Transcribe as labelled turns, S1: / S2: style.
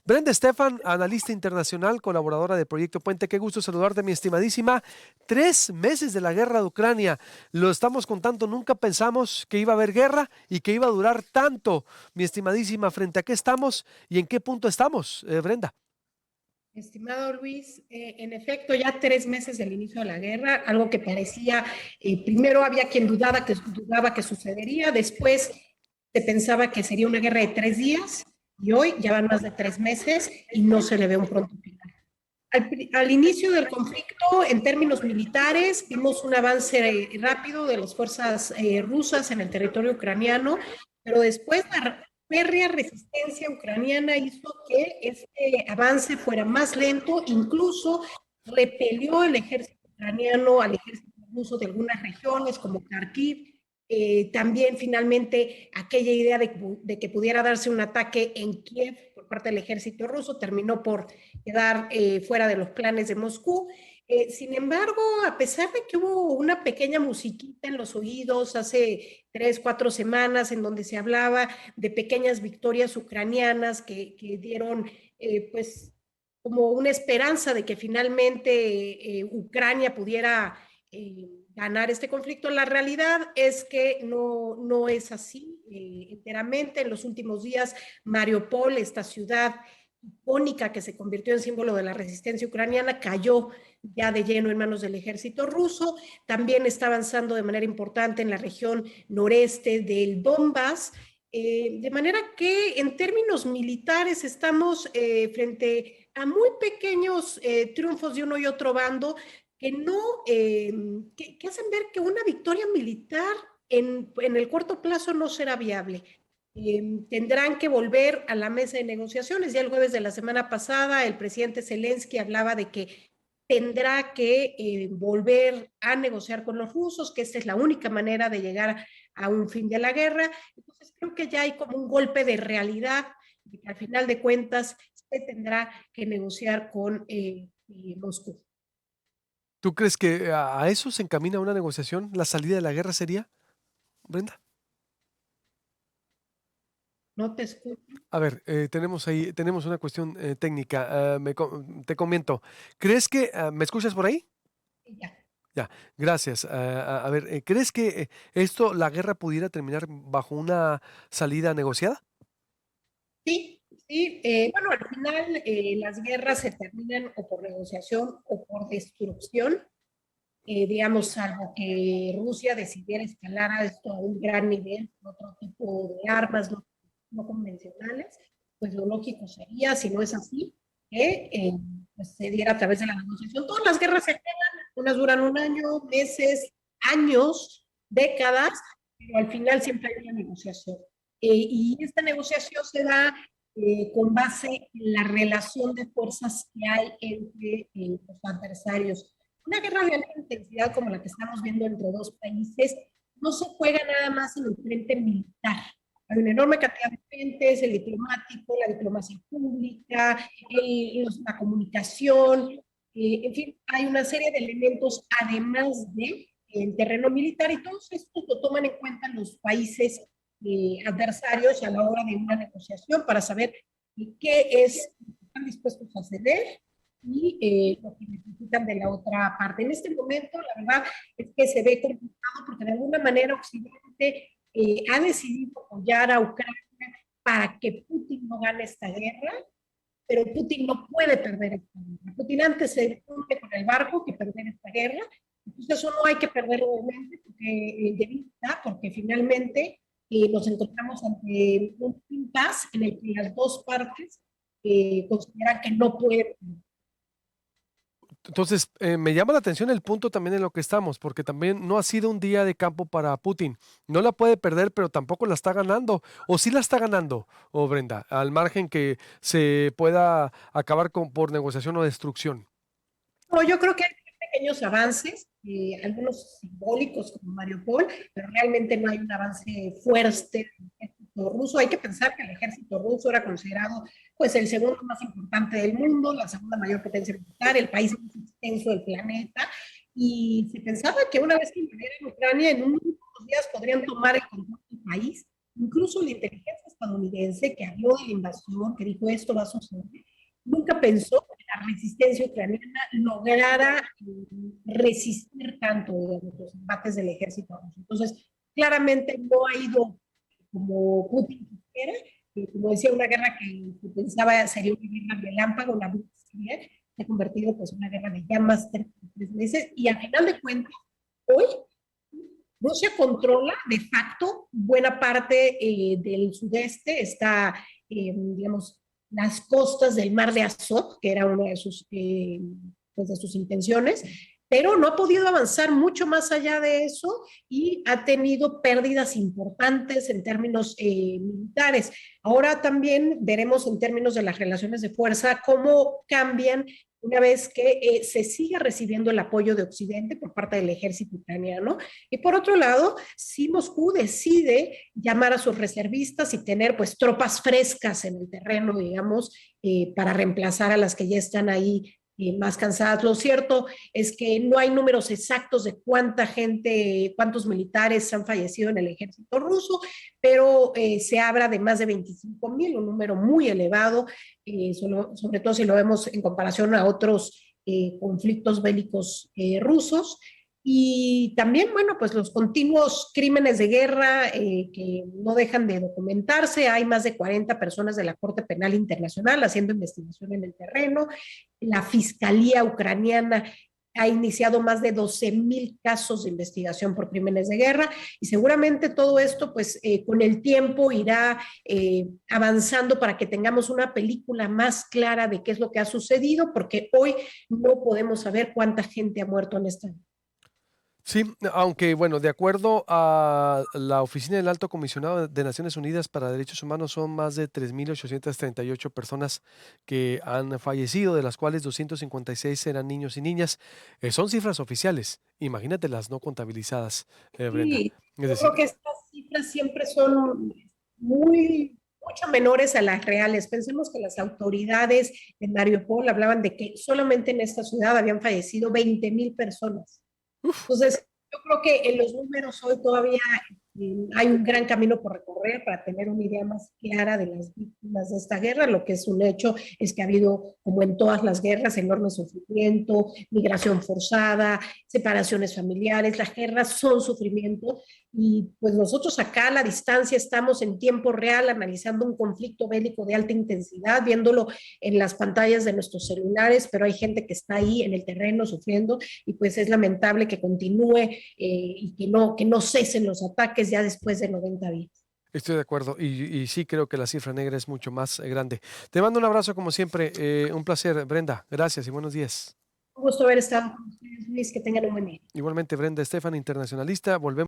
S1: Brenda Estefan, analista internacional, colaboradora de Proyecto Puente. Qué gusto saludarte, mi estimadísima. 3 meses de la guerra de Ucrania. Lo estamos contando, nunca pensamos que iba a haber guerra y que iba a durar tanto. Mi estimadísima, ¿frente a qué estamos y en qué punto estamos, Brenda?
S2: Estimado Luis, en efecto, ya 3 meses del inicio de la guerra, algo que parecía, primero había quien dudaba que sucedería, después se pensaba que sería una guerra de 3 días y hoy ya van más de 3 meses y no se le ve un pronto final. Al inicio del conflicto, en términos militares, vimos un avance rápido de las fuerzas rusas en el territorio ucraniano, pero después la férrea resistencia ucraniana hizo que este avance fuera más lento, incluso repelió el ejército ucraniano al ejército ruso de algunas regiones como Kharkiv. También finalmente aquella idea de que pudiera darse un ataque en Kiev por parte del ejército ruso terminó por quedar fuera de los planes de Moscú. Sin embargo, a pesar de que hubo una pequeña musiquita en los oídos hace 3, 4 semanas en donde se hablaba de pequeñas victorias ucranianas que dieron pues como una esperanza de que finalmente Ucrania pudiera ganar este conflicto, la realidad es que no es así enteramente. En los últimos días, Mariupol, esta ciudad icónica que se convirtió en símbolo de la resistencia ucraniana, cayó ya de lleno en manos del ejército ruso. También está avanzando de manera importante en la región noreste del Donbass. De manera que en términos militares estamos frente a muy pequeños triunfos de uno y otro bando que no, que hacen ver que una victoria militar en el corto plazo no será viable. Tendrán que volver a la mesa de negociaciones. Ya el jueves de la semana pasada, el presidente Zelensky hablaba de que tendrá que volver a negociar con los rusos, que esta es la única manera de llegar a un fin de la guerra. Entonces creo que ya hay como un golpe de realidad, de que al final de cuentas se tendrá que negociar con Moscú.
S1: ¿Tú crees que a eso se encamina una negociación? ¿La salida de la guerra sería, Brenda?
S2: No te escucho.
S1: A ver, tenemos una cuestión técnica. Te comento. ¿Crees que me escuchas por ahí?
S2: Ya.
S1: Ya, gracias. A ver, ¿crees que la guerra pudiera terminar bajo una salida negociada?
S2: Sí, sí. Bueno, al final las guerras se terminan o por negociación o por destrucción. Digamos, salvo que Rusia decidiera escalar a esto a un gran nivel, otro tipo de armas no convencionales, pues lo lógico sería, si no es así, que pues se diera a través de la negociación. Todas las guerras se quedan, unas duran un año, meses, años, décadas, pero al final siempre hay una negociación. Y esta negociación se da con base en la relación de fuerzas que hay entre los adversarios. Una guerra de alta intensidad como la que estamos viendo entre dos países no se juega nada más en el frente militar. Hay una enorme cantidad de frentes, el diplomático, la diplomacia pública, la comunicación, en fin, hay una serie de elementos además de el terreno militar y todos estos lo toman en cuenta los países adversarios a la hora de una negociación para saber qué es están dispuestos a ceder y lo que necesitan de la otra parte. En este momento, la verdad es que se ve complicado porque de alguna manera Occidente ha decidido apoyar a Ucrania para que Putin no gane esta guerra, pero Putin no puede perder esta guerra. Putin antes se hunde con el barco que perder esta guerra. Entonces eso no hay que perderlo de vista, porque finalmente nos encontramos ante un impasse en el que las dos partes consideran que no pueden.
S1: Entonces, me llama la atención el punto también en lo que estamos, porque también no ha sido un día de campo para Putin. No la puede perder, pero tampoco la está ganando. ¿O sí la está ganando, o Brenda, al margen que se pueda acabar por negociación o destrucción?
S2: No, yo creo que hay pequeños avances, algunos simbólicos como Mariupol, pero realmente no hay un avance fuerte del ejército ruso. Hay que pensar que el ejército ruso era considerado pues el segundo más importante del mundo, la segunda mayor potencia militar, el país más extenso del planeta, y se pensaba que una vez que invadieran Ucrania, en unos días podrían tomar el control del país. Incluso la inteligencia estadounidense que habló de la invasión, que dijo esto va a suceder, nunca pensó que la resistencia ucraniana lograra resistir tanto, digamos, los embates del ejército ruso. Entonces, claramente no ha ido como Putin quisiera, como decía, una guerra que pensaba sería una guerra relámpago, la Blitzkrieg, se ha convertido pues en una guerra de ya más de 3 meses, y al final de cuentas, hoy Rusia controla de facto buena parte del sudeste, está, digamos, las costas del mar de Azov, que era una pues de sus intenciones, pero no ha podido avanzar mucho más allá de eso y ha tenido pérdidas importantes en términos militares. Ahora también veremos en términos de las relaciones de fuerza cómo cambian una vez que se siga recibiendo el apoyo de Occidente por parte del ejército ucraniano. Y por otro lado, si Moscú decide llamar a sus reservistas y tener pues tropas frescas en el terreno, digamos, para reemplazar a las que ya están ahí más cansadas. Lo cierto es que no hay números exactos de cuánta gente, cuántos militares han fallecido en el ejército ruso, pero se habla de más de 25,000, un número muy elevado, sobre todo si lo vemos en comparación a otros conflictos bélicos rusos. Y también, bueno, pues los continuos crímenes de guerra que no dejan de documentarse. Hay más de 40 personas de la Corte Penal Internacional haciendo investigación en el terreno. La Fiscalía ucraniana ha iniciado más de 12,000 casos de investigación por crímenes de guerra, y seguramente todo esto pues con el tiempo irá avanzando para que tengamos una película más clara de qué es lo que ha sucedido, porque hoy no podemos saber cuánta gente ha muerto en esta.
S1: Sí, aunque bueno, de acuerdo a la Oficina del Alto Comisionado de Naciones Unidas para Derechos Humanos, son más de 3.838 personas que han fallecido, de las cuales 256 eran niños y niñas. Son cifras oficiales, imagínate las no contabilizadas, Brenda.
S2: Sí,
S1: Es
S2: yo
S1: decir,
S2: creo que estas cifras siempre son mucho menores a las reales. Pensemos que las autoridades de Mariupol hablaban de que solamente en esta ciudad habían fallecido 20,000 personas. Entonces, yo creo que en los números hoy todavía hay un gran camino por recorrer para tener una idea más clara de las víctimas de esta guerra. Lo que es un hecho es que ha habido, como en todas las guerras, enorme sufrimiento, migración forzada, separaciones familiares. Las guerras son sufrimiento, y pues nosotros acá a la distancia estamos en tiempo real analizando un conflicto bélico de alta intensidad, viéndolo en las pantallas de nuestros celulares, pero hay gente que está ahí en el terreno sufriendo, y pues es lamentable que continúe y que no cesen los ataques ya después de 90 días.
S1: estoy de acuerdo y sí creo que la cifra negra es mucho más grande. Te mando un abrazo como siempre, un placer, Brenda. Gracias y buenos días.
S2: Un gusto haber estado con ustedes, Luis, que tengan un buen día.
S1: Igualmente, Brenda Estefan, internacionalista. Volvemos.